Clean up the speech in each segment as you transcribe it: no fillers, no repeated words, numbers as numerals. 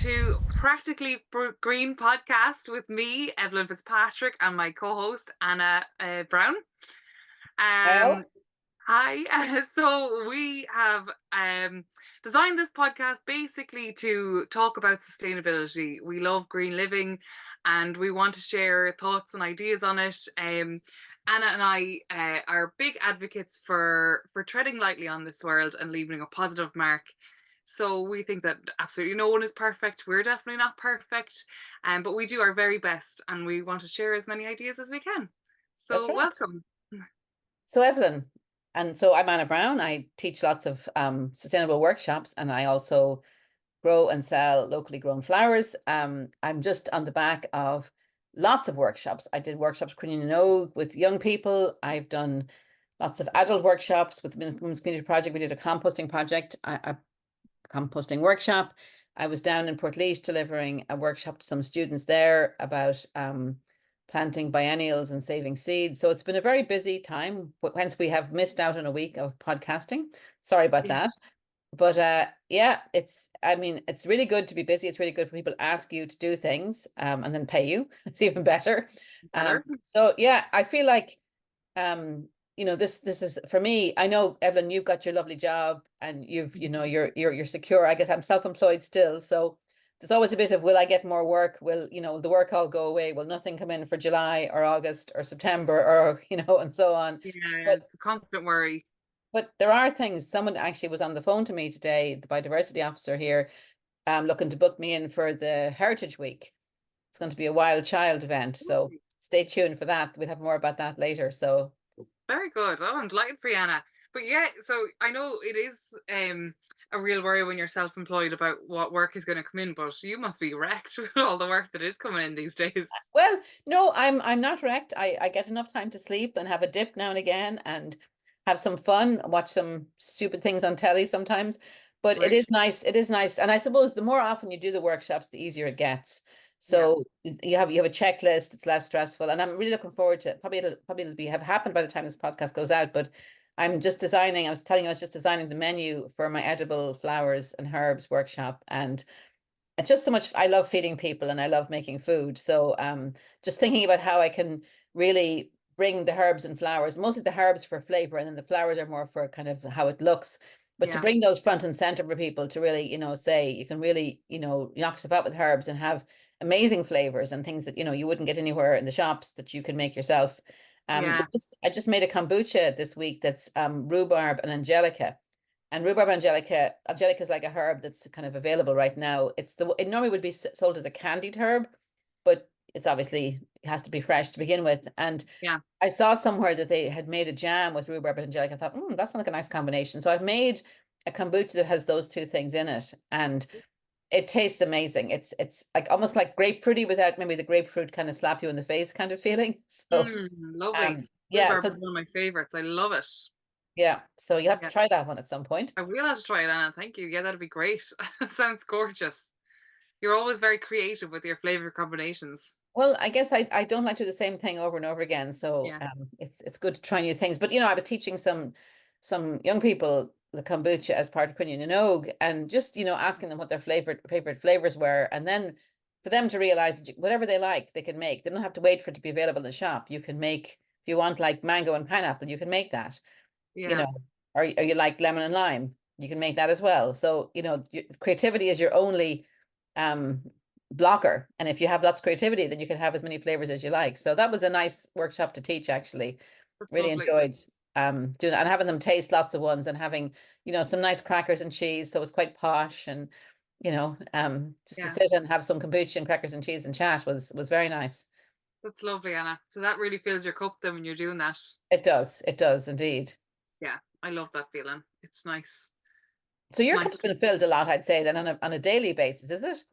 to Practically Green podcast with me, Evelyn Fitzpatrick, and my co-host Anna Brown. Well, Um, Hi. So we have designed this podcast basically to talk about sustainability. We love green living, and we want to share thoughts and ideas on it. Anna and I are big advocates for treading lightly on this world and leaving a positive mark. So we think that absolutely no one is perfect. We're definitely not perfect, but we do our very best, and we want to share as many ideas as we can. that's So right. welcome. So Evelyn, and so I'm Anna Brown. I teach lots of sustainable workshops, and I also grow and sell locally grown flowers. I'm just on the back of lots of workshops. I did workshops Queen and Og with young people. I've done lots of adult workshops with the Women's Community Project. We did a composting project, a composting workshop. I was down in Portlaoise delivering a workshop to some students there about planting biennials and saving seeds. So it's been a very busy time, hence we have missed out on a week of podcasting. Sorry about Yeah. that. But yeah, I mean, it's really good to be busy. It's really good for people to ask you to do things and then pay you. It's even better. Better. So yeah, I feel like um this is for me. I know, Evelyn, you've got your lovely job and you're secure. I guess I'm self-employed still, so there's always a bit of, will I get more work? Will the work all go away? Will nothing come in for July or August or September, or and so on. Yeah, but it's a constant worry. but there are things. Someone actually was on the phone to me today, the biodiversity officer here, looking to book me in for the Heritage Week. It's going to be a wild child event, so Ooh, stay tuned for that. We'll have more about that later. So very good. Oh, I'm delighted for you, Anna. But yeah, so I know it is a real worry when you're self-employed about what work is going to come in, but you must be wrecked with all the work that is coming in these days. well, no, I'm not wrecked. I get enough time to sleep and have a dip now and again and have some fun, watch some stupid things on telly sometimes. But it Right. is nice. It is nice. And I suppose the more often you do the workshops, the easier it gets. Yeah. So you have a checklist, it's less stressful. And I'm really looking forward to it. Probably it'll be have happened by the time this podcast goes out, but I'm just designing, I was telling you, I was just designing the menu for my edible flowers and herbs workshop. And it's just so much. I love feeding people and I love making food. So just thinking about how I can really bring the herbs and flowers, mostly the herbs for flavor, and then the flowers are more for kind of how it looks. But to Yeah. bring those front and center for people to really, say you can really, knock stuff out with herbs and have amazing flavors and things that, you wouldn't get anywhere in the shops that you can make yourself. Yeah. I just made a kombucha this week that's rhubarb and angelica. And rhubarb angelica is like a herb that's kind of available right now. It normally would be sold as a candied herb, but it's obviously, it has to be fresh to begin with. And Yeah. I saw somewhere that they had made a jam with rhubarb and angelica. I thought, that's like a nice combination. So I've made a kombucha that has those two things in it, and it tastes amazing. It's like almost like grapefruity without maybe the grapefruit kind of slap you in the face kind of feeling. So Lovely. yeah, Rhubarb is so one of my favorites. I love it. you have to Yeah. try that one at some point. I will have to try it, Anna. Thank you. Yeah, that'd be great. It sounds gorgeous. You're always very creative with your flavor combinations. Well, I guess I don't like to do the same thing over and over again. So Yeah. it's good to try new things. But I was teaching some young people the kombucha as part of Quinion and Og, and just asking them what their favorite flavors were, and then for them to realize that whatever they like, they can make. They don't have to wait for it to be available in the shop. You can make, if you want like mango and pineapple, you can make that. You Yeah. know, or you like lemon and lime, you can make that as well. So creativity is your only um blocker. And if you have lots of creativity, then you can have as many flavors as you like. So that was a nice workshop to teach, actually. That's Really lovely. enjoyed doing that and having them taste lots of ones and having, some nice crackers and cheese. So it was quite posh, and just to Yeah. sit and have some kombucha and crackers and cheese and chat was very nice. That's lovely, Anna. So that really fills your cup then when you're doing that. It does indeed. Yeah. I love that feeling. It's nice. So your Nice. cup's been filled a lot, I'd say, then on a daily basis, is it?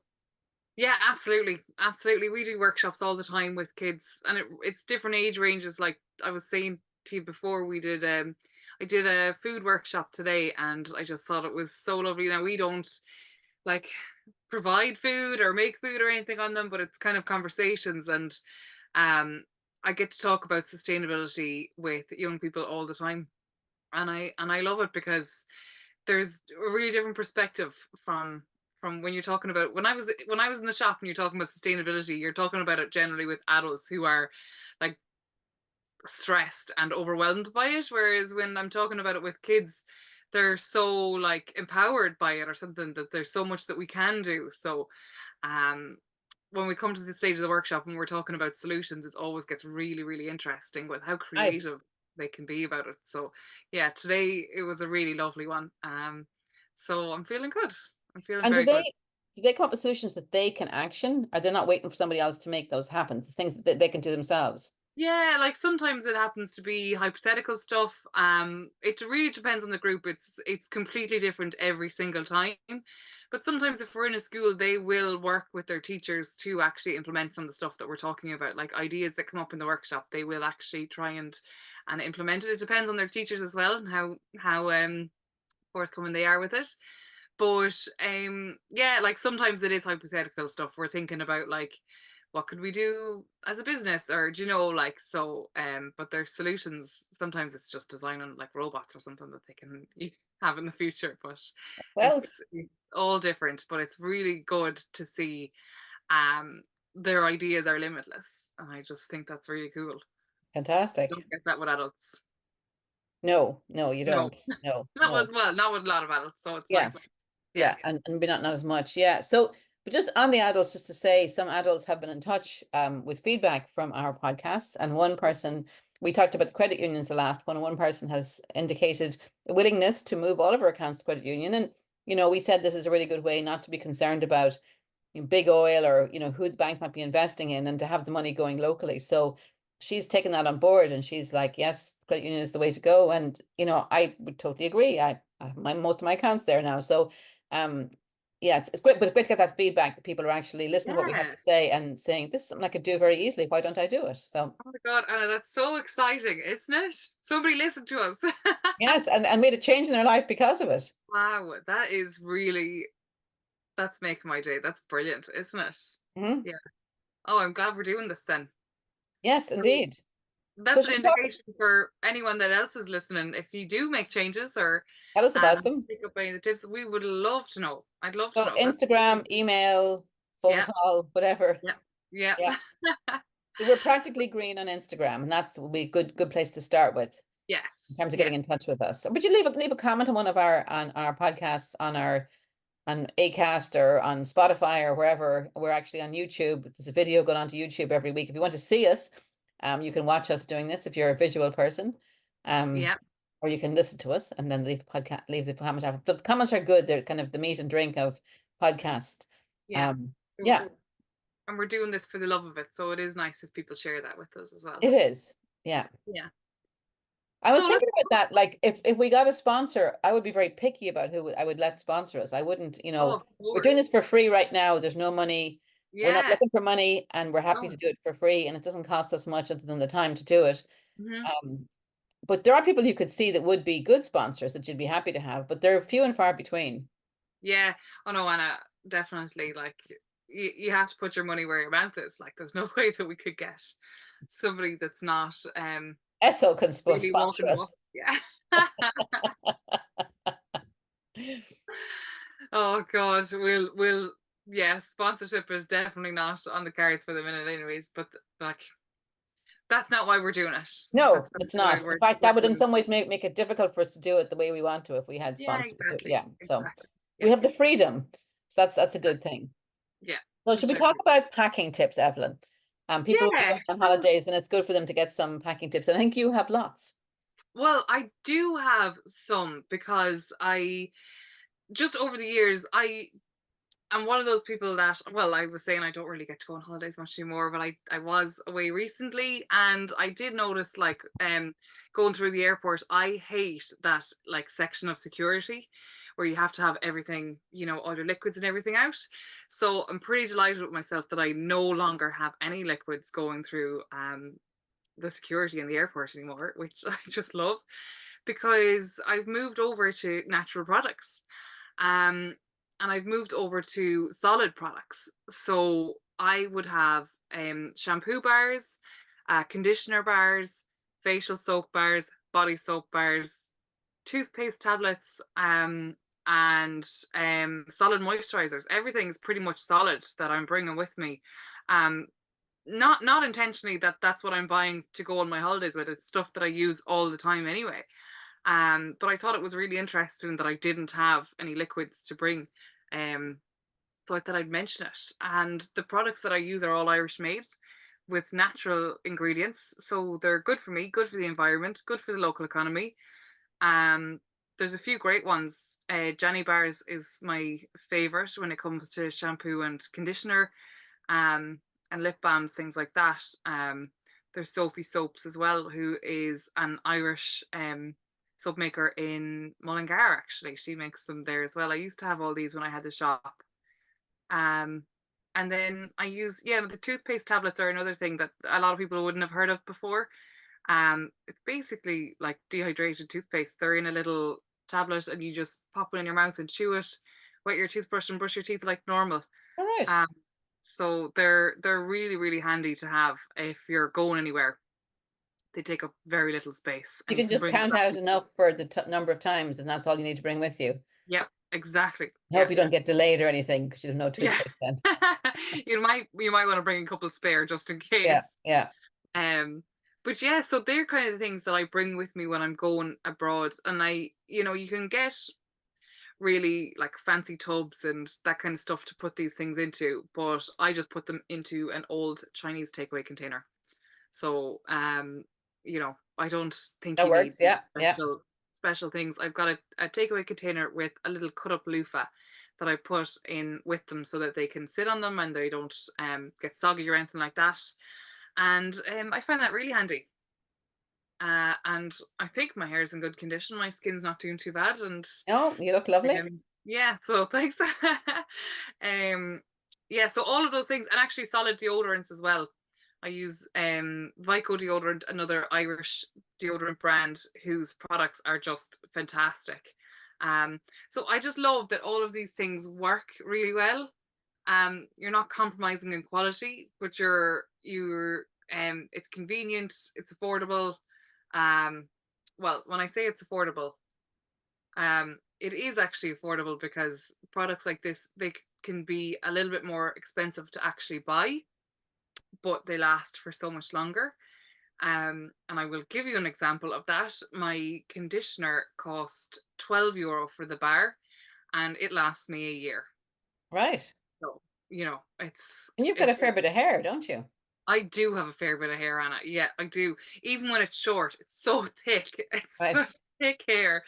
Yeah, absolutely. Absolutely. We do workshops all the time with kids, and it's different age ranges. Like I was saying to you before, I did a food workshop today, and I just thought it was so lovely. Now we don't like provide food or make food or anything on them, but it's kind of conversations, and um I get to talk about sustainability with young people all the time. And I love it because there's a really different perspective from from when you're talking about when I was in the shop and you're talking about sustainability, you're talking about it generally with adults who are like stressed and overwhelmed by it. Whereas when I'm talking about it with kids, they're so like empowered by it or something, that there's so much that we can do. So um when we come to the stage of the workshop and we're talking about solutions, it always gets really, really interesting with how Right. creative they can be about it. So yeah, today it was a really lovely one. So I'm feeling good. I'm feeling And very good. do they come up with solutions that they can action? Are they not waiting for somebody else to make those happen? The things that they can do themselves. Yeah, like sometimes it happens to be hypothetical stuff. It really depends on the group. It's completely different every single time. But sometimes if we're in a school, they will work with their teachers to actually implement some of the stuff that we're talking about. Like ideas that come up in the workshop, they will actually try and implement it. It depends on their teachers as well and how forthcoming they are with it. But yeah, like sometimes it is hypothetical stuff. We're thinking about like what could we do as a business, or do you know, like, so but their solutions sometimes it's just designing like robots or something that they can have in the future. But Well, it's all different, but it's really good to see um their ideas are limitless, and I just think that's really cool. fantastic. Don't get that with adults. No, no, you No. don't. No, Not no. with, well, not with a lot of adults, so it's like Yes. yeah, Yeah. And be not as much. Yeah. So, but just on the adults, just to say, some adults have been in touch with feedback from our podcasts. And one person, we talked about the credit unions the last one. One person has indicated a willingness to move all of her accounts to credit union. And, we said this is a really good way not to be concerned about big oil or who the banks might be investing in, and to have the money going locally. So she's taken that on board, and she's like, yes, credit union is the way to go. And I would totally agree. I have most of my accounts there now. So um yeah, it's great, but it's great to get that feedback that people are actually listening to what we have yeah. to say and saying, this is something I could do very easily, why don't I do it? So Oh my God, Anna, that's so exciting, isn't it? Somebody listened to us. yes, and made a change in their life because of it. Wow, that is really, that's making my day. That's brilliant, isn't it? Mhm. Yeah. Oh, I'm glad we're doing this then. Yes, So indeed. So that's an should we talk, indication for anyone that else is listening. If you do make changes or tell us about them. pick up any of the tips, we would love to know. I'd love to So know. That's Instagram, email, phone yeah, call, whatever. yeah, yeah. Yeah. So we're practically green on Instagram, and that's will be a good place to start with in Yes, terms of yeah, getting in touch with us. So would you leave a comment on one of our on our podcasts on Acast or on Spotify or wherever? We're actually on YouTube. There's a video going on to YouTube every week. If you want to see us, you can watch us doing this if you're a visual person. Um, yeah, or you can listen to us and then leave the comment after. The comments are good. They're kind of the meat and drink of podcast. yeah. Um, yeah, So, and we're doing this for the love of it, so it is nice if people share that with us as well. it is. Yeah. Yeah. I was So look, thinking about that. Like, if we got a sponsor, I would be very picky about who I would let sponsor us. I wouldn't, oh, of we're doing this course. for free right now. There's no money. We're not Yeah. looking for money, and we're happy Oh, to do it for free, and it doesn't cost us much other than the time to do it. mhm. Um, but there are people you could see that would be good sponsors that you'd be happy to have, but they're few and far between. Yeah. Oh no, Anna, definitely. Like you have to put your money where your mouth is. Like there's no way that we could get somebody that's not Esso can really sponsor walking the walk. us. Yeah. Oh God, we'll yeah, sponsorship is definitely not on the cards for the minute anyways, but like that's not why we're doing it. No, That's not it's why not. In fact, we're that would in doing some ways make it difficult for us to do it the way we want to if we had yeah, sponsors. So, exactly. yeah, so Exactly. we Yeah. have the freedom. So that's a good thing. Yeah. So should we talk Exactly. about packing tips, Evelyn? People will be Yeah. going on holidays, and it's good for them to get some packing tips. I think you have lots. Well, I do have some because I just over the years I'm one of those people that, well, I was saying I don't really get to go on holidays much anymore, but I was away recently and I did notice like going through the airport, I hate that like section of security where you have to have everything, all your liquids and everything out. So I'm pretty delighted with myself that I no longer have any liquids going through the security in the airport anymore, which I just love because I've moved over to natural products. Um, and I've moved over to solid products. So I would have shampoo bars, conditioner bars, facial soap bars, body soap bars, toothpaste tablets, and solid moisturizers. Everything's pretty much solid that I'm bringing with me. Um, not intentionally that that's what I'm buying to go on my holidays with. It's stuff that I use all the time anyway. But I thought it was really interesting that I didn't have any liquids to bring. Um, so I thought I'd mention it. And the products that I use are all Irish made with natural ingredients. So they're good for me, good for the environment, good for the local economy. Um, there's a few great ones. Janny Bars is my favorite when it comes to shampoo and conditioner, and lip balms, things like that. There's Sophie Soaps as well, who is an Irish soap maker in Mullingar. Actually, she makes them there as well. I used to have all these when I had the shop. Um, and then I use, yeah, the toothpaste tablets are another thing that a lot of people wouldn't have heard of before. It's basically like dehydrated toothpaste. They're in a little tablet and you just pop it in your mouth and chew it, wet your toothbrush and brush your teeth like normal. All right. Um, so they're really, really handy to have if you're going anywhere. They take up very little space You and you can can just bring them count back. out enough for the number of times, and that's all you need to bring with you. Yeah, exactly. I hope Yeah. you don't get delayed or anything because you have no Yeah. toothpaste then. You might want to bring a couple spare just in Yeah, case. yeah. Um, but yeah, so they're kind of the things that I bring with me when I'm going abroad. And you can get really like fancy tubs and that kind of stuff to put these things into, but I just put them into an old Chinese takeaway container. So I don't think That you need works. these Yeah, yeah. special things. I've got a takeaway container with a little cut up loofah that I put in with them so that they can sit on them and they don't get soggy or anything like that. And I find that really handy. And I think my hair is in good condition. My skin's not doing too bad, and No, you look lovely. yeah. So thanks. Yeah. So all of those things, and actually solid deodorants as well. I use Vico deodorant, another Irish deodorant brand whose products are just fantastic. So I just love that all of these things work really well. You're not compromising in quality, but you're it's convenient, it's affordable. um well, when I say it's affordable, it is actually affordable because products like this, they can be a little bit more expensive to actually buy, but they last for so much longer. And I will give you an example of that. My conditioner cost €12 for the bar, and it lasts me a year. Right. So it's And you've got a fair bit of hair, don't you? I do have a fair bit of hair on it. Yeah, I do. Even when it's short, it's so thick. It's Right. such thick hair.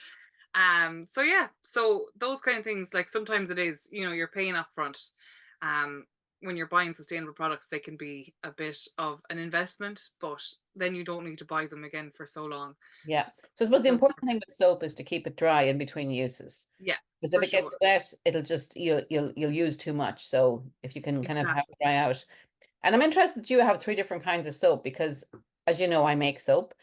So yeah, so those kind of things, like sometimes it is, you're paying up front. Um, when you're buying sustainable products, they can be a bit of an investment, but then you don't need to buy them again for so long. Yeah. So I suppose the So important thing with soap is to keep it dry in between uses. yeah, Because if for it gets sure. wet, it'll just you'll use too much. So if you can kind of have it Exactly. dry out. And I'm interested that you have three different kinds of soap because as you know, I make soap.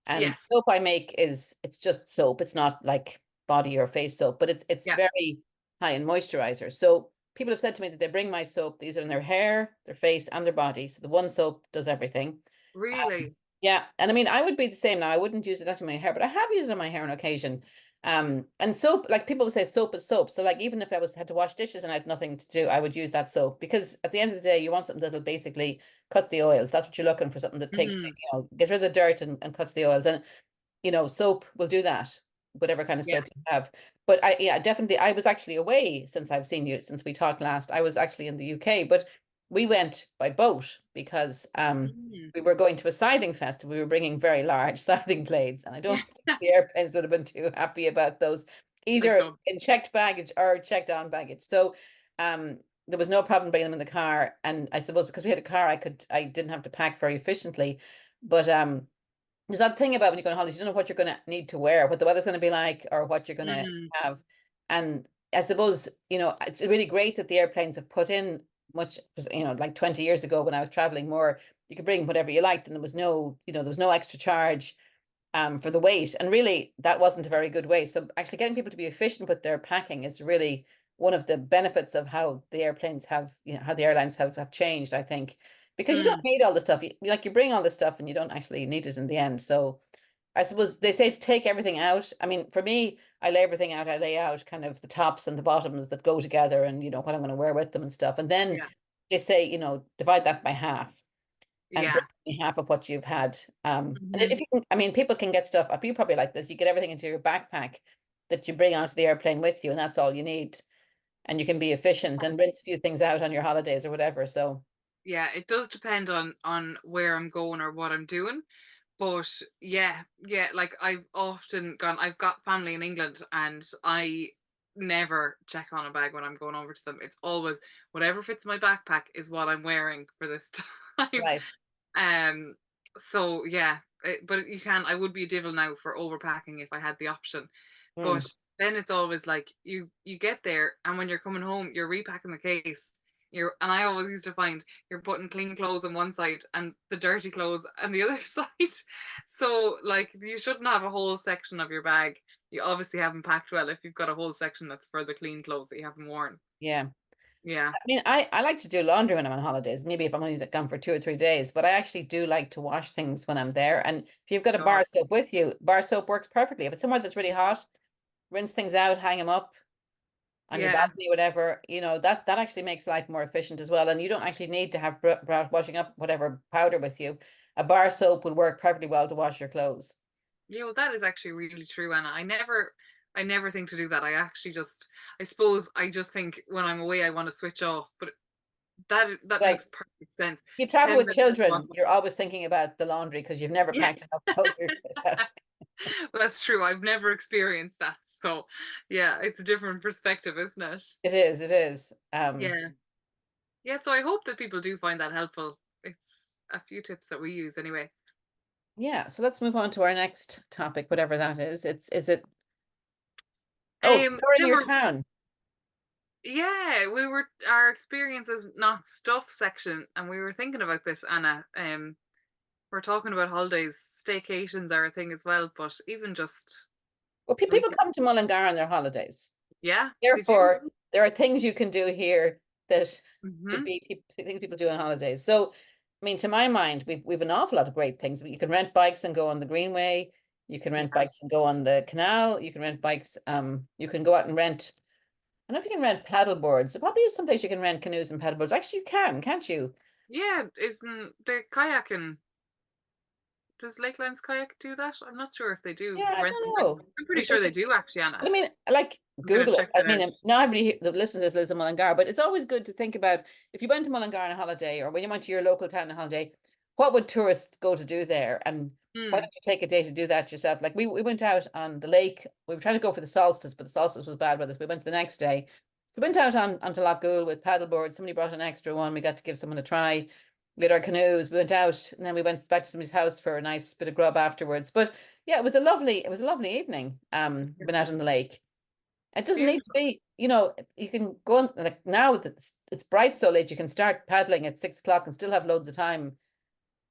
And Yes. soap I make it's just soap. It's not like body or face soap, but it's Yeah. very high in moisturizer. So people have said to me that they bring my soap, they use it in their hair, their face, and their body. So the one soap does everything. Really. Yeah, and I mean, I would be the same now. I wouldn't use it as in my hair, but I have used it on my hair on occasion. And soap, like people would say, soap is soap. So, like, even if I had to wash dishes and I had nothing to do, I would use that soap because at the end of the day, you want something that'll basically cut the oils. That's what you're looking for, something that takes, Mhm. gets rid of the dirt and cuts the oils. And soap will do that, whatever kind of Yeah. soap you have. But yeah, definitely, I was actually away since I've seen you, since we talked last. I was actually in the UK, but we went by boat because Mhm. we were going to a scything festival. We were bringing very large scything blades, and I don't think the airplanes would have been too happy about those, Like either in checked baggage or checked on baggage. So there was no problem bringing them in the car. And I suppose because we had a car, I didn't have to pack very efficiently. But there's that thing about when you go on holidays, you don't know what you're going to need to wear, what the weather's going to be like, or what you're going to Mhm. have. And I suppose, it's really great that the airplanes have put in much, like 20 years ago when I was traveling more, you could bring whatever you liked, and there was no extra charge for the weight. And really, that wasn't a very good way. So actually getting people to be efficient with their packing is really one of the benefits of how the airplanes have, how the airlines have changed, I think, because you don't Mm. need all the stuff. You bring all the stuff and you don't actually need it in the end. So I suppose they say to take everything out. I mean, for me, I lay everything out. I lay out kind of the tops and the bottoms that go together, and what I'm going to wear with them and stuff. And then Yeah. they say, divide that by half and bring Yeah. me half of what you've had. And Hmm. if you can, I mean, people can get stuff. You probably like this. You get everything into your backpack that you bring onto the airplane with you, and that's all you need. And you can be efficient and rinse a few things out on your holidays or whatever. So Yeah, it does depend on where I'm going or what I'm doing. But yeah, yeah, like I've got family in England and I never check on a bag when I'm going over to them. It's always whatever fits my backpack is what I'm wearing for this time. right. Um, so yeah, but I would be a devil now for overpacking if I had the option. Mm. But then it's always like you get there and when you're coming home, you're repacking the case. And I always used to find you're putting clean clothes on one side and the dirty clothes on the other side. So like you shouldn't have a whole section of your bag. You obviously haven't packed well if you've got a whole section that's for the clean clothes that you haven't worn. Yeah. Yeah. I mean, I like to do laundry when I'm on holidays, maybe if I'm only gone for 2 or 3 days, but I actually do like to wash things when I'm there. And if you've got a bar God. of soap with you, bar of soap works perfectly. If it's somewhere that's really hot, rinse things out, hang them up on your Yeah. balcony, whatever, that actually makes life more efficient as well. And you don't actually need to have washing up whatever powder with you. A bar of soap would work perfectly well to wash your clothes. Well, that is actually really true, Anna. I never think to do that. I suppose I just think when I'm away, I want to switch off, but that Like, makes perfect sense. you travel 10 with minutes off. children, you're always thinking about the laundry because you've never Yeah. packed enough powder. Well, that's true. I've never experienced that. So, yeah, it's a different perspective, isn't it? It is, it is. Yeah. Yeah, so I hope that people do find that helpful. It's a few tips that we use anyway. Yeah, so let's move on to our next topic, whatever that is. Is it touring your Remember, town? yeah, our experiences not stuff section, and we were thinking about this, Anna. We're talking about holidays, staycations are a thing as well, but even just Well, we people could, come to Mullingar on their holidays. yeah, did you? Therefore, there are things you can do here that would Hmm. be things people do on holidays. So, I mean, to my mind, we've an awful lot of great things. You can rent bikes and go on the Greenway. You can rent Yeah. bikes and go on the canal. You can rent bikes. You can go out and rent. I don't know if you can rent paddle boards. There probably is some place you can rent canoes and paddle boards. Actually, you can, can't you? Yeah, isn't the kayaking? Does Lakelands Kayak do that? I'm not sure if they do Yeah, I rent them. don't know. I'm pretty sure they do actually, Anna. I mean, like I'm gonna Google it. check I that mean, out. not everybody that listens to this lives in Mullingar, but it's always good to think about if you went to Mullingar on a holiday or when you went to your local town on a holiday, what would tourists go to do there? And why Hmm. don't you take a day to do that yourself? Like we went out on the lake. We were trying to go for the solstice, but the solstice was bad weather. So we went the next day. We went out onto Loch Gool with paddleboards. Somebody brought an extra one. We got to give someone a try. We had our canoes. We went out and then we went back to somebody's house for a nice bit of grub afterwards. But yeah, it was a lovely evening. Went out on the lake. It doesn't need to Beautiful. be, you can go on like now that it's bright so late, you can start paddling at 6 o'clock and still have loads of time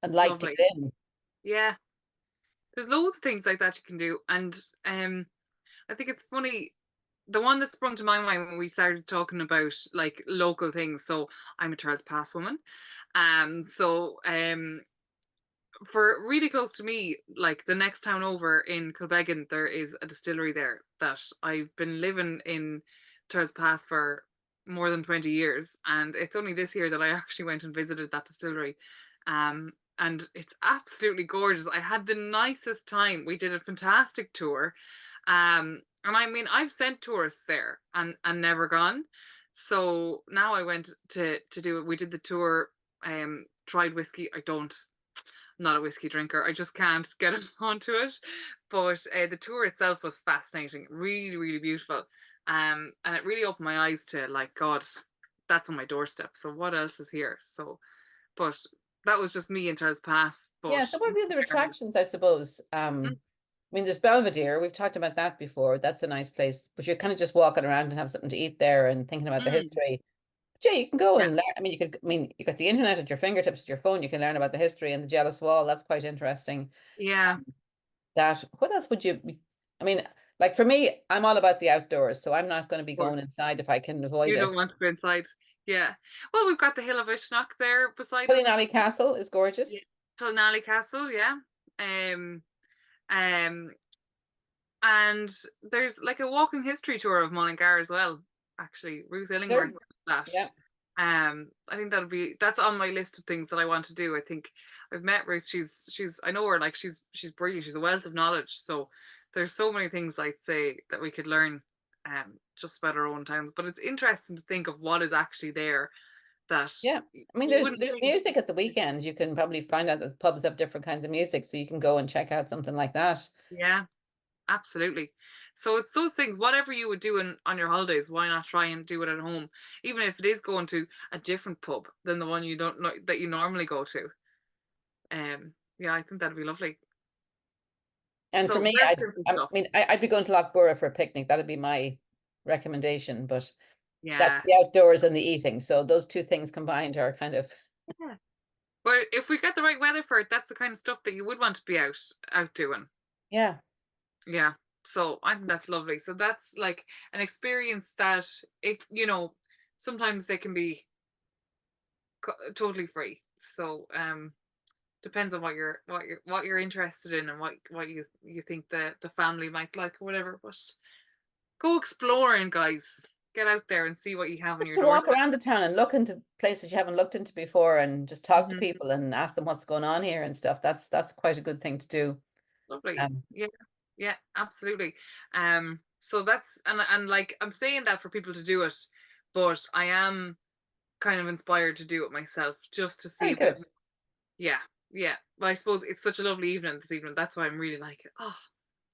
and light to Lovely. get in. Yeah. There's loads of things like that you can do. And I think it's funny. The one that sprung to my mind when we started talking about like local things. So I'm a Charles Pass woman. So for really close to me, like the next town over in Kilbeggan, there is a distillery there that I've been living in Charles Pass for more than 20 years. And it's only this year that I actually went and visited that distillery. And it's absolutely gorgeous. I had the nicest time. We did a fantastic tour. And I mean, I've sent tourists there and never gone. So now I went to do it. We did the tour, tried whiskey. I'm not a whiskey drinker. I just can't get onto it. But the tour itself was fascinating, really, really beautiful. And it really opened my eyes to like, God, that's on my doorstep. So what else is here? So, but that was just me in Charles Pass. But Yeah, so what are the other attractions, I suppose? mm, I mean, there's Belvedere. We've talked about that before. That's a nice place, but you're kind of just walking around and have something to eat there and thinking about the mm, history. But yeah, you can go yeah, and learn. I mean, you got the internet at your fingertips, at your phone. You can learn about the history and the Jealous Wall. That's quite interesting. yeah. That what else would you I mean, like for me, I'm all about the outdoors, so I'm not going to be Of going course, inside if I can avoid you don't it. want to go inside. Yeah. Well, we've got the Hill of Ishnock there beside us as Alley Castle is yeah. gorgeous. Tulnally Castle. Yeah. Um. Um. and there's like a walking history tour of Mullingar as well. Actually, Ruth Illingworth Sure. does that. Yeah. I think that's on my list of things that I want to do. I think I've met Ruth. She's I know her, like she's brilliant. She's a wealth of knowledge. So there's so many things I'd say that we could learn just about our own towns. But it's interesting to think of what is actually there that Yeah. I mean, you there's wouldn't there's think. music at the weekends. You can probably find out that the pubs have different kinds of music, so you can go and check out something like that. Yeah, absolutely. So it's those things, whatever you would do on your holidays, why not try and do it at home? Even if it is going to a different pub than the one you don't know that you normally go to. Yeah, I think that'd be lovely. And for So me, very I simple I stuff. mean, I'd be going to Lochborough for a picnic. That'd be my recommendation. But that's Yeah. the outdoors and the eating. So those two things combined are kind of, Yeah. But if we get the right weather for it, that's the kind of stuff that you would want to be out doing. yeah. Yeah. So I think that's lovely. So that's like an experience that sometimes they can be totally free. So depends on what you're interested in and what you think the family might like or whatever. But go exploring, guys. Get out there and see what you have on Just your to walk doorstep. around the town and look into places you haven't looked into before and just talk to Mhm. people and ask them what's going on here and stuff. That's quite a good thing to do. Lovely. Um, Yeah. Yeah, absolutely. So that's and like I'm saying that for people to do it, but I am kind of inspired to do it myself just to see Very a bit. good. Yeah, yeah. But I suppose it's such a lovely evening this evening. That's why I'm really like, oh,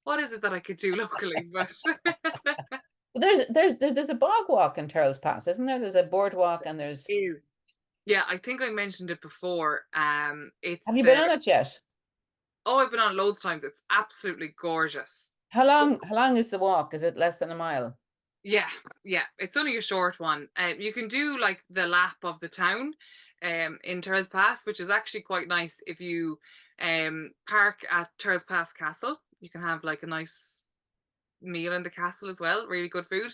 what is it that I could do locally? But But there's a bog walk in Turles Pass, isn't there? There's a boardwalk and there's. Ew. Yeah, I think I mentioned it before. It's Have you been the on it yet? Oh, I've been on it loads of times. It's absolutely gorgeous. How Go- long? How long is the walk? Is it less than a mile? Yeah, yeah. It's only a short one. You can do like the lap of the town, in Turles Pass, which is actually quite nice. If you park at Turles Pass Castle, you can have like a nice meal in the castle as well. Really good food.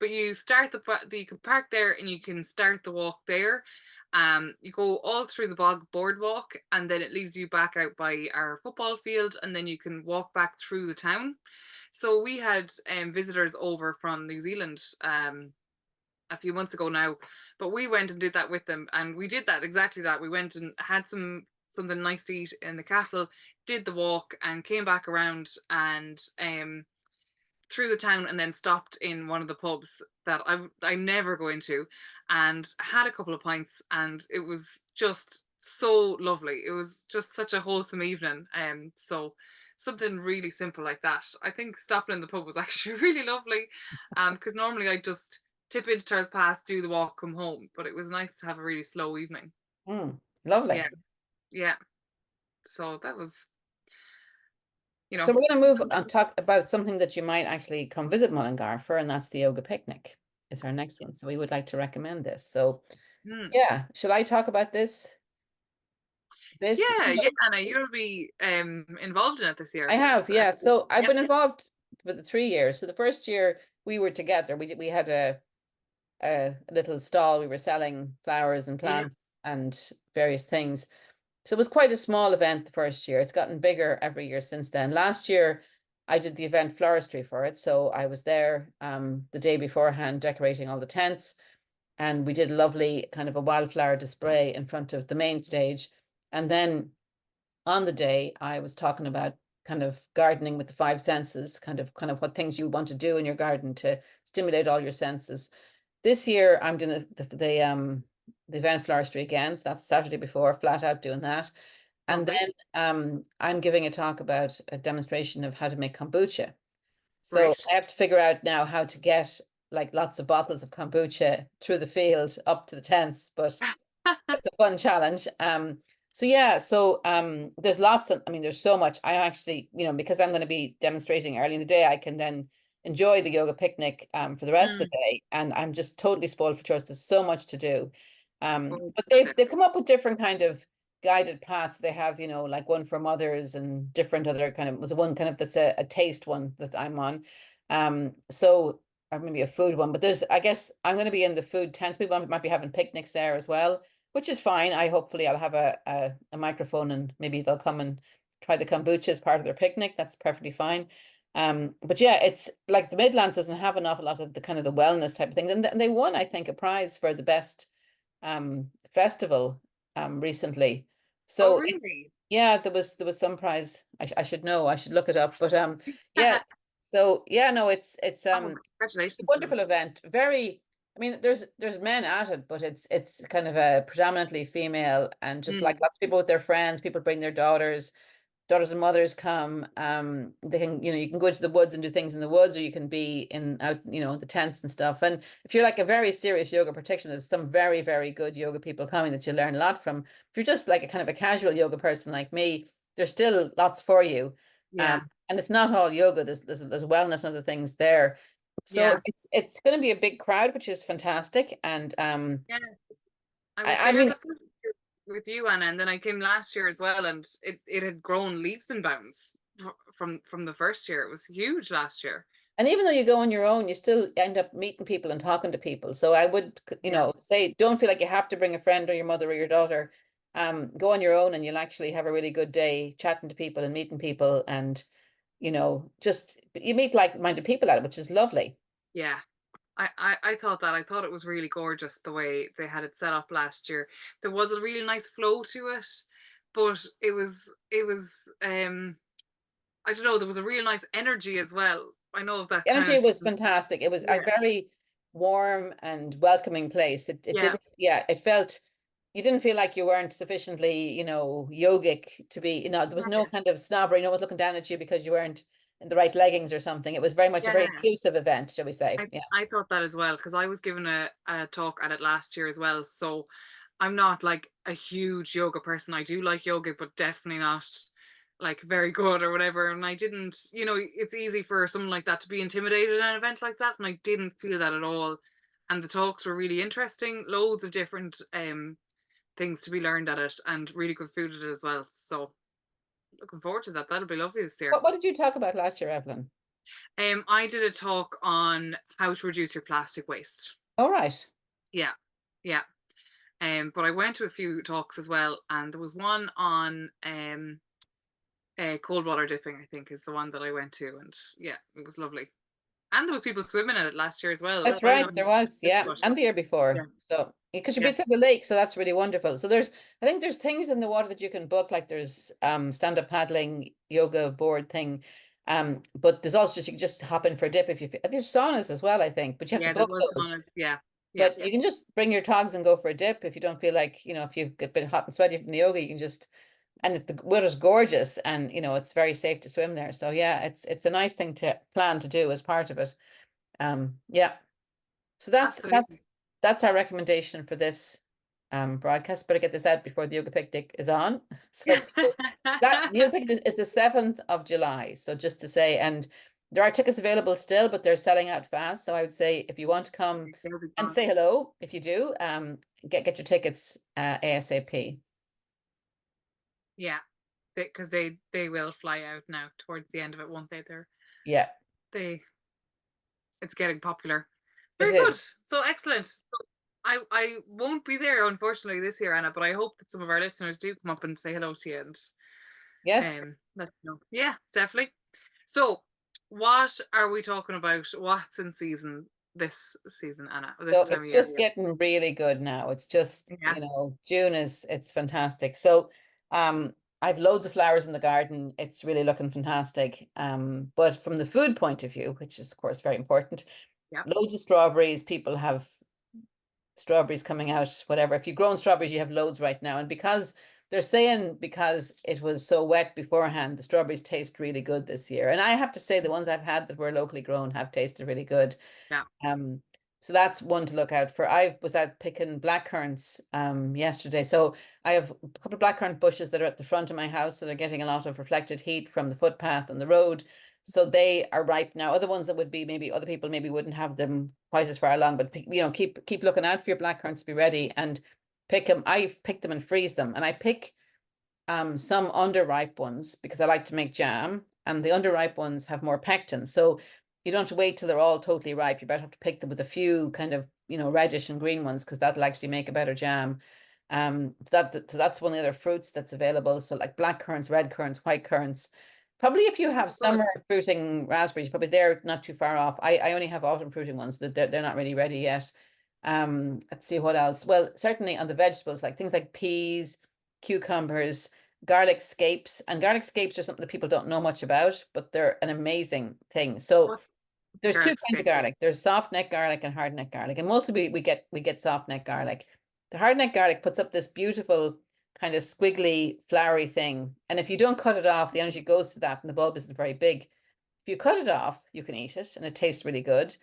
But you start you can park there and you can start the walk there. You go all through the bog boardwalk and then it leads you back out by our football field and then you can walk back through the town. So we had visitors over from New Zealand a few months ago now, but we went and did that with them, and we did that exactly that. We went and had something nice to eat in the castle, did the walk, and came back around and through the town, and then stopped in one of the pubs that I never go into, and had a couple of pints, and it was just so lovely. It was just such a wholesome evening. So something really simple like that. I think stopping in the pub was actually really lovely. Because normally I just tip into Terrace Pass, do the walk, come home. But it was nice to have a really slow evening. Mm, lovely. Yeah, yeah. So that was, you So know, we're going to move and talk about something that you might actually come visit Mullingar for, and that's the yoga picnic is our next one. So we would like to recommend this. So mm. yeah, should I talk about this a bit? Yeah, yeah, Anna, you'll be involved in it this I year. have, So, yeah. So I've yeah, been involved with the 3 years. So the first year we were together. We had a little stall. We were selling flowers and yeah, plants and various things. So it was quite a small event the first year. It's gotten bigger every year since then. Last year, I did the event floristry for it. So I was there the day beforehand decorating all the tents. And we did a lovely kind of a wildflower display in front of the main stage. And then on the day, I was talking about kind of gardening with the five senses, kind of what things you want to do in your garden to stimulate all your senses. This year, I'm doing the event floristry again. So that's Saturday before, flat out doing that. And lovely, then I'm giving a talk about a demonstration of how to make kombucha. So great. I have to figure out now how to get like lots of bottles of kombucha through the field up to the tents, but it's a fun challenge. So yeah, so there's lots of, I mean, there's so much. I actually, because I'm going to be demonstrating early in the day, I can then enjoy the yoga picnic for the rest of Mm, the day. And I'm just totally spoiled for choice. There's so much to do. so But much they've come up with different kind of guided paths. They have, like one for mothers and different other kind of, was one kind of that's a taste one that I'm on. So or maybe a food one, but I guess I'm going to be in the food tents. People might be having picnics there as well, which is fine. Hopefully I'll have a microphone and maybe they'll come and try the kombucha as part of their picnic. That's perfectly fine. But yeah, it's like the Midlands doesn't have an awful lot of the kind of the wellness type of things. And they won, I think, a prize for the best festival recently. Oh, So it's really? yeah, there was some prize. I should know, I should look it up. But yeah, so yeah, no, Oh, it's a congratulations to them. wonderful event. Very, I mean, there's men at it, but it's kind of a predominantly female, and just like Mm, lots of people with their friends, people bring their daughters and mothers come. They can, you can go into the woods and do things in the woods, or you can be in out, the tents and stuff. And if you're like a very serious yoga practitioner, there's some very, very good yoga people coming that you learn a lot from. If you're just like a kind of a casual yoga person like me, there's still lots for you. Um, yeah, and it's not all yoga. There's wellness and other things there. So yeah, it's going to be a big crowd, which is fantastic. And yeah. I was I there mean, the first year with you, Anna, and then I came last year as well, and it had grown leaps and bounds from the first year. It was huge last year. and even though you go on your own, you still end up meeting people and talking to people. So I would, Yeah, say, don't feel like you have to bring a friend or your mother or your daughter. Go on your own and you'll actually have a really good day chatting to people and meeting people, and, just you meet like-minded people at it, which is lovely. yeah. I thought that. I thought it was really gorgeous the way they had it set up last year. There was a really nice flow to it, but it was I don't know, there was a real nice energy as well. I know that The kind energy of was fantastic. It was a yeah, very warm and welcoming place. It yeah, didn't, yeah, it felt, you didn't feel like you weren't sufficiently, yogic to be, there was no yeah, kind of snobbery. No one's looking down at you because you weren't in the right leggings or something. It was very much a very yeah. inclusive event, shall we say. I Yeah. I thought that as well because I was given a talk at it last year as well. So I'm not like a huge yoga person. I do like yoga, but definitely not like very good or whatever. And I didn't, it's easy for someone like that to be intimidated at an event like that, and I didn't feel that at all. And the talks were really interesting, loads of different things to be learned at it, and really good food at it as well. So looking forward to that. That'll be lovely this year. What did you talk about last year, Evelyn? I did a talk on how to reduce your plastic waste. All right. Yeah, yeah. But I went to a few talks as well, and there was one on cold water dipping. I think is the one that I went to, and yeah, it was lovely. And there was people swimming in it last year as well. That's I right. don't There know, was, yeah, but and the year yeah, before. So because you're yeah, beside the lake, so that's really wonderful. So I think there's things in the water that you can book, like there's stand-up paddling, yoga board thing, but there's also just you can just hop in for a dip if you. There's saunas as well, I think, but you have to yeah. There book was those. one. Yeah, yeah, But you can just bring your togs and go for a dip if you don't feel like, if you've got a bit hot and sweaty from the yoga, you can just. And the water's gorgeous, and it's very safe to swim there. So yeah, it's a nice thing to plan to do as part of it. Yeah. So that's that's absolutely. that's our recommendation for this broadcast. Better get this out before the yoga picnic is on. So that the yoga picnic is the 7th of July. So just to say, and there are tickets available still, but they're selling out fast. So I would say if you want to come They'll be and gone. say hello, if you do, get your tickets ASAP. Yeah, because they will fly out now towards the end of it, won't they? Yeah, They it's getting popular. it Very good. is. So excellent. So I won't be there unfortunately this year, Anna, but I hope that some of our listeners do come up and say hello to you and Yes. let you know. Yeah, definitely. So what are we talking about? What's in season this season, Anna? Or this So time of it's year? just getting really good now. It's just, Yeah. June it's fantastic. So I've loads of flowers in the garden. It's really looking fantastic. But from the food point of view, which is of course very important, Yeah. loads of strawberries. People have strawberries coming out, whatever. If you've grown strawberries, you have loads right now. And because they're saying because it was so wet beforehand, the strawberries taste really good this year. And I have to say the ones I've had that were locally grown have tasted really good. Yeah. Um, so that's one to look out for. I was out picking blackcurrants yesterday. So I have a couple of blackcurrant bushes that are at the front of my house, so they're getting a lot of reflected heat from the footpath and the road. So they are ripe now. Other ones that would be maybe other people maybe wouldn't have them quite as far along, but keep looking out for your blackcurrants to be ready and pick them. I pick them and freeze them, and I pick some underripe ones because I like to make jam, and the underripe ones have more pectin. So you don't have to wait till they're all totally ripe. You better have to pick them with a few kind of, reddish and green ones because that'll actually make a better jam. So that's one of the other fruits that's available. So like black currants, red currants, white currants. Probably if you have Good. summer fruiting raspberries, probably they're not too far off. I only have autumn fruiting ones. They're not really ready yet. Let's see what else. Well, certainly on the vegetables, like things like peas, cucumbers, garlic scapes. And garlic scapes are something that people don't know much about, but they're an amazing thing. So What's there's two garlic kinds of steak? garlic. There's soft neck garlic and hard neck garlic. And mostly we get soft neck garlic. The hard neck garlic puts up this beautiful kind of squiggly, flowery thing. And if you don't cut it off, the energy goes to that and the bulb isn't very big. If you cut it off, you can eat it and it tastes really good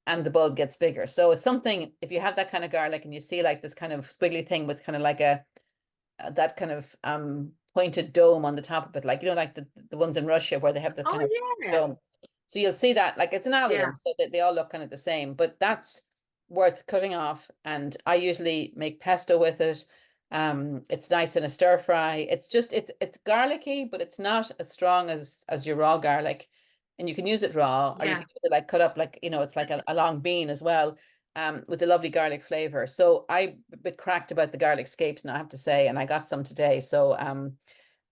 and the bulb gets bigger. So it's something, if you have that kind of garlic and you see like this kind of squiggly thing with kind of like that kind of pointed dome on the top of it, like like the ones in Russia where they have the kind of Oh yeah. dome. So you'll see that like it's an Yeah. allium, so that they all look kind of the same, but that's worth cutting off. And I usually make pesto with it. It's nice in a stir fry. It's garlicky, but it's not as strong as your raw garlic. And you can use it raw, or you Yeah. can use it like cut up like it's like a long bean as well, with a lovely garlic flavor. So I'm a bit cracked about the garlic scapes now, I have to say, and I got some today. So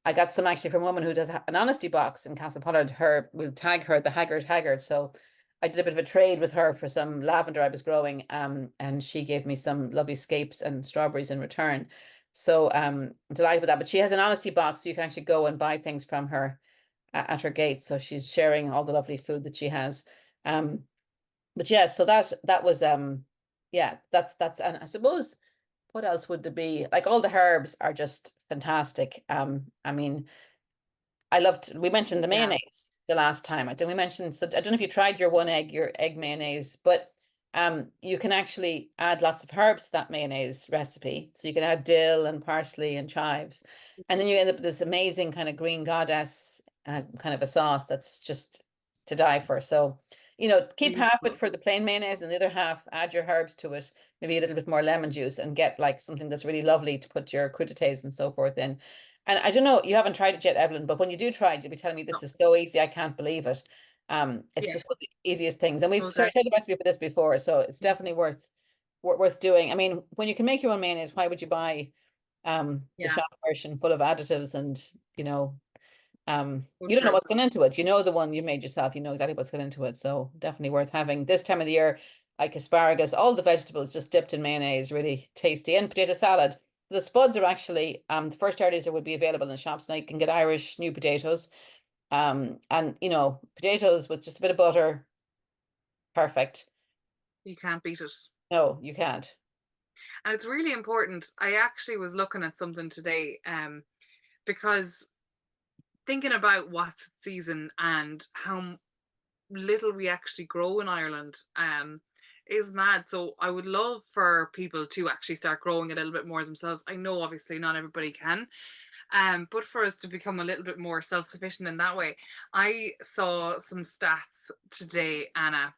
I got some actually from a woman who does an honesty box in Castle Pollard. We'll tag her the Haggard. So I did a bit of a trade with her for some lavender I was growing, and she gave me some lovely scapes and strawberries in return. So I'm delighted with that. But she has an honesty box, so you can actually go and buy things from her at her gate. So she's sharing all the lovely food that she has. Um, but yeah, so that was yeah, that's and I suppose what else would there be? Like all the herbs are just fantastic. I mean, we mentioned the Yeah. mayonnaise the last time. I think we mentioned, so I don't know if you tried your egg mayonnaise, but you can actually add lots of herbs to that mayonnaise recipe. So you can add dill and parsley and chives, and then you end up with this amazing kind of green goddess kind of a sauce that's just to die for. So, keep half it Beautiful. for the plain mayonnaise and the other half add your herbs to it, maybe a little bit more lemon juice, and get like something that's really lovely to put your crudités and so forth in. And I don't know, you haven't tried it yet, Evelyn, but when you do try it, you'll be telling me No. this is so easy, I can't believe it. It's Yeah. just one of the easiest things. And we've Okay. tried the recipe for this before, so it's definitely worth doing. I mean, when you can make your own mayonnaise, why would you buy the Yeah. shop version full of additives and you know So you don't know true. what's gone into it. You know the one you made yourself, you know exactly what's gone into it. So definitely worth having this time of the year, like asparagus, all the vegetables just dipped in mayonnaise, really tasty. And potato salad. The spuds are actually the first earlies that would be available in the shops now. You can get Irish new potatoes. And potatoes with just a bit of butter, perfect. You can't beat it. No, you can't. And it's really important. I actually was looking at something today, because thinking about what's season and how little we actually grow in Ireland, is mad. So I would love for people to actually start growing a little bit more themselves. I know obviously not everybody can, but for us to become a little bit more self-sufficient in that way. I saw some stats today, Anna.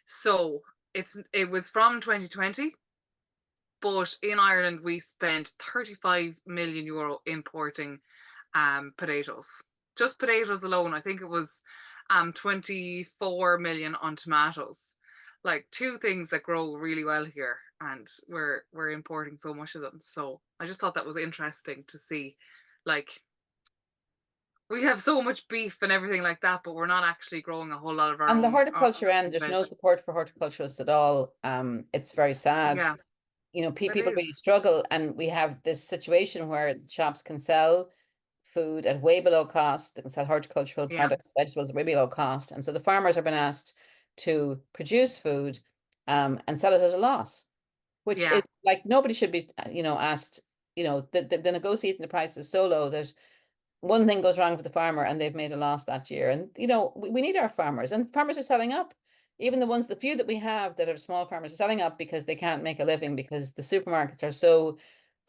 So it was from 2020, but in Ireland we spent 35 million euro importing potatoes. Just potatoes alone, I think it was 24 million on tomatoes. Like two things that grow really well here, and we're importing so much of them. So I just thought that was interesting to see. Like we have so much beef and everything like that, but we're not actually growing a whole lot of On the our horticulture end, own there's veg. no support for horticulturists at all. It's very sad. Yeah, it People really is. struggle, and we have this situation where shops can sell food at way below cost. They can sell horticultural Yeah, products, vegetables at way below cost, and so the farmers have been asked to produce food, and sell it at a loss, which yeah, is like nobody should be, asked. The negotiating the price is so low that one thing goes wrong for the farmer and they've made a loss that year. And we need our farmers, and farmers are selling up. Even the few that we have that are small farmers are selling up because they can't make a living because the supermarkets are so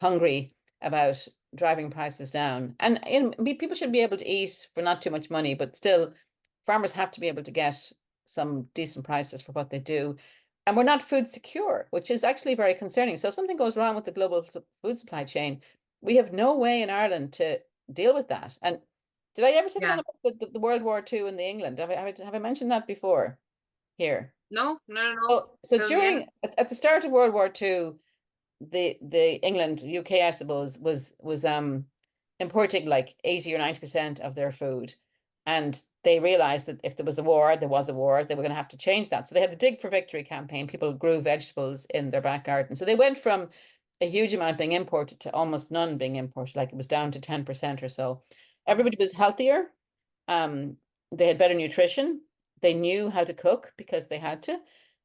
hungry about driving prices down. And people should be able to eat for not too much money, but still farmers have to be able to get some decent prices for what they do. And we're not food secure, which is actually very concerning. So if something goes wrong with the global food supply chain, we have no way in Ireland to deal with that. And did I ever say the one yeah. about the World War II in the England? Have I mentioned that before here? No, no, no, no. So Fill me in. during at the start of World War II, the England, UK, I suppose, was importing like 80 or 90% of their food. And they realized that if there was a war, there was a war, they were going to have to change that. So they had the Dig for Victory campaign. People grew vegetables in their back garden. So they went from a huge amount being imported to almost none being imported, like it was down to 10% or so. Oh, Everybody was healthier. Um, they had better nutrition. They knew how to cook because they had to.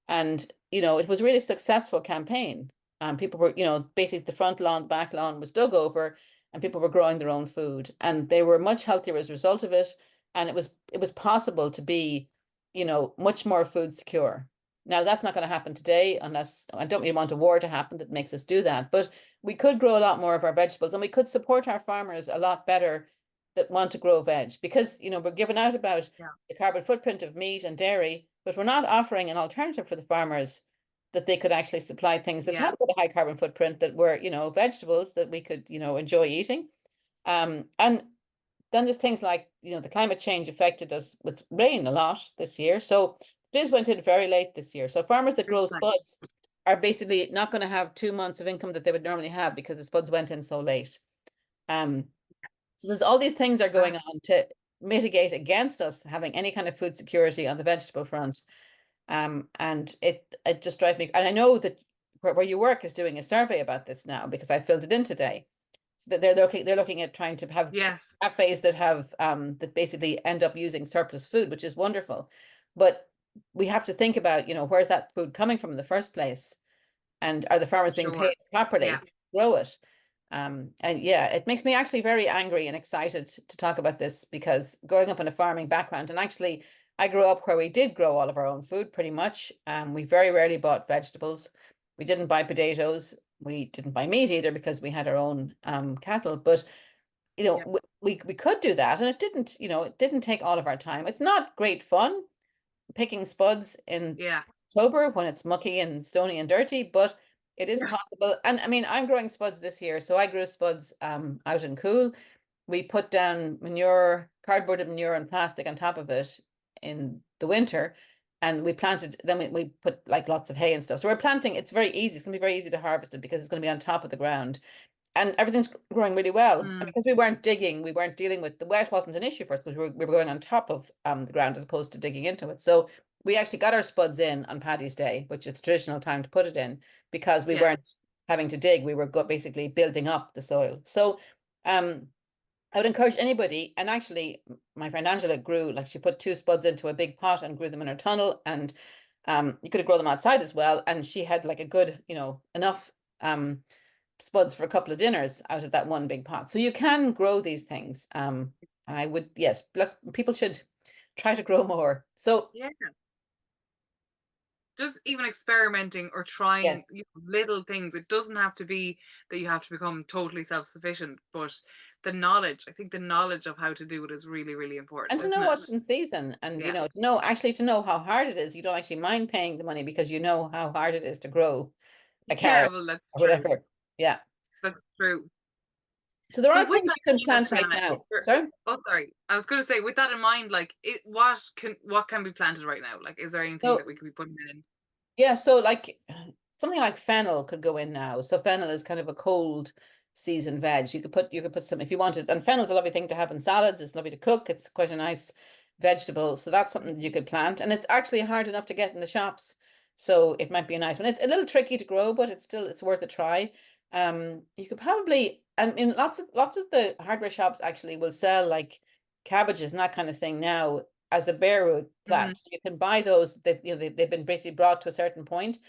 And, it was a really successful campaign. People were, basically the front lawn, back lawn was dug over and people were growing their own food and they were much healthier as a result of it. And it was possible to be, much more food secure. Now that's not going to happen today unless I don't really want a war to happen that makes us do that. But we could grow a lot more of our vegetables and we could support our farmers a lot better that want to grow veg because we're giving out about yeah. the carbon footprint of meat and dairy, but we're not offering an alternative for the farmers that they could actually supply things that Yeah. have got a high carbon footprint that were vegetables that we could enjoy eating. And then there's things like the climate change affected us with rain a lot this year, so this went in very late this year. So farmers that Big grow time. spuds are basically not going to have 2 months of income that they would normally have because the spuds went in so late. Um, so there's all these things are going on to mitigate against us having any kind of food security on the vegetable front. And it just drives me. And I know that where you work is doing a survey about this now because I filled it in today. So that they're looking at trying to have Yes. cafes that have that basically end up using surplus food, which is wonderful. But we have to think about, where's that food coming from in the first place? And are the farmers being Sure. paid properly Yeah. to grow it? And yeah, it makes me actually very angry and excited to talk about this because growing up in a farming background, and actually I grew up where we did grow all of our own food pretty much. We very rarely bought vegetables. We didn't buy potatoes. We didn't buy meat either because we had our own cattle. But Yeah. we could do that, and it didn't take all of our time. It's not great fun picking spuds in Yeah. October when it's mucky and stony and dirty, but it is Yeah. possible. And I mean, I'm growing spuds this year, so I grew spuds out in Cool. We put down manure, cardboard manure and plastic on top of it in the winter. And we planted, then we put like lots of hay and stuff. So we're planting, it's very easy. It's gonna be very easy to harvest it because it's gonna be on top of the ground. And everything's growing really well. And Mm. because we weren't digging, we weren't dealing with the wet wasn't an issue for us because we were going on top of the ground as opposed to digging into it. So we actually got our spuds in on Paddy's Day, which is traditional time to put it in, because we Yeah. weren't having to dig. We were basically building up the soil. So I would encourage anybody, and actually my friend Angela grew, like she put 2 spuds into a big pot and grew them in her tunnel, and you could have grown them outside as well. And she had like a good, enough spuds for a couple of dinners out of that one big pot. So you can grow these things. I would, yes, people should try to grow more. So Yeah. Just even experimenting or trying yes, little things. It doesn't have to be that you have to become totally self-sufficient, but I think the knowledge of how to do it is really, really and important, to know isn't it? what's in season, and Yeah. to know how hard it is. You don't actually mind paying the money because you know how hard it is to grow a Yeah, carrot well, that's or true. whatever. Yeah. That's true. So there So are with things that you can kind of plant right Joanna, is now. there, Sorry. oh sorry, I was going to say with that in mind, like what can be planted right now? Like, is there anything that So we could be putting in? yeah, so like something like fennel could go in now. So fennel is kind of a cold season veg. You could put some if you wanted. And fennel's a lovely thing to have in salads. It's lovely to cook. It's quite a nice vegetable. So that's something that you could plant. And it's actually hard enough to get in the shops. So it might be a nice one. It's a little tricky to grow, but it's worth a try. You could probably I mean lots of the hardware shops actually will sell like cabbages and that kind of thing now as a bare root Mm, plant. So you can buy those. They've been basically brought to a certain point,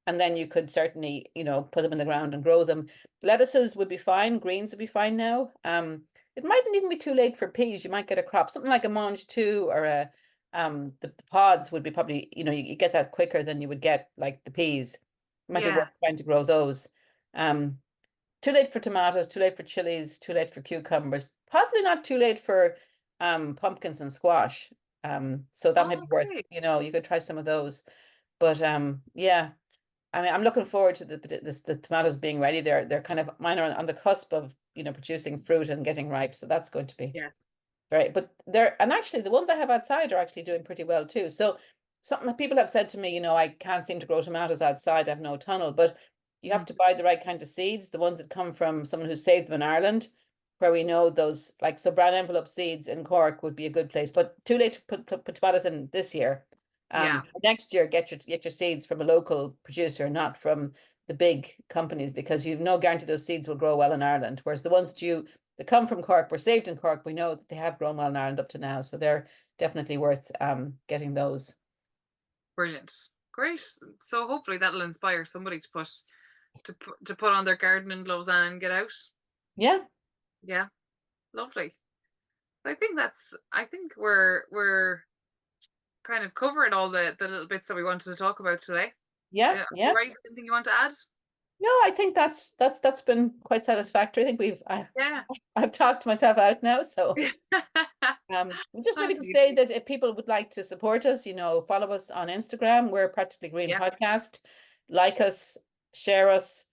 and then you could certainly put them in the ground and grow them. Lettuces would be fine. Greens would be fine now. It mightn't even be too late for peas. You might get a crop, something like a mange two or a the pods would be probably you get that quicker than you would get like the peas. It might be worth yeah. trying to grow those. Um, Too late for tomatoes, too late for chilies, too late for cucumbers. Possibly not too late for pumpkins and squash. So that might be worth, Okay. you could try some of those. But yeah, I mean, I'm looking forward to the tomatoes being ready. They're kind of mine are on the cusp of producing fruit and getting ripe. So that's going to be Yeah. very. But and actually the ones I have outside are actually doing pretty well too. So something that people have said to me, I can't seem to grow tomatoes outside. I have no tunnel, but you have Mm, to buy the right kind of seeds, the ones that come from someone who saved them in Ireland. where we know those, like, so brown envelope seeds in Cork would be a good place, but too late to put tomatoes in this year. Yeah, Next year, get your seeds from a local producer, not from the big companies, because you've no guarantee those seeds will grow well in Ireland. Whereas the ones that come from Cork were saved in Cork, we know that they have grown well in Ireland up to now, so they're definitely worth getting those. brilliant. Great. So hopefully that'll inspire somebody to put on their gardening gloves and get out. Yeah, Yeah, lovely. I think we're kind of covering all the little bits that we wanted to talk about today. yeah, You yeah. right? Anything you want to add? No, I think that's been quite satisfactory. I think Yeah. I've talked myself out now, so just maybe Nice to and say easy. that if people would like to support us, follow us on Instagram. We're Practically Green Yeah. Podcast. Like us, share us,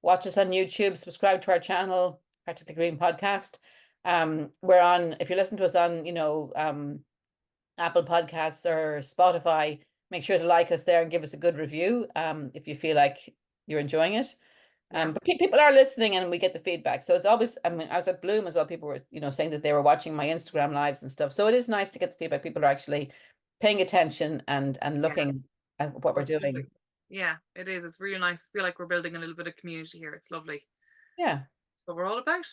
watch us on YouTube, subscribe to our channel, Practically Green Podcast. We're on, if you listen to us on, Apple Podcasts or Spotify, make sure to like us there and give us a good review, if you feel like you're enjoying it. Yeah. But people are listening and we get the feedback. So it's always, I mean, I was at Bloom as well. People were, saying that they were watching my Instagram lives and stuff. So it is nice to get the feedback. People are actually paying attention and Yeah. looking at what we're Absolutely. doing. Yeah, it is. It's really nice. I feel like we're building a little bit of community here. It's lovely. Yeah. That's what we're all about.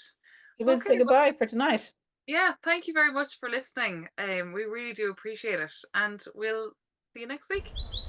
So we'll Okay, say well, goodbye for tonight. yeah, thank you very much for listening. We really do appreciate it. And we'll see you next week.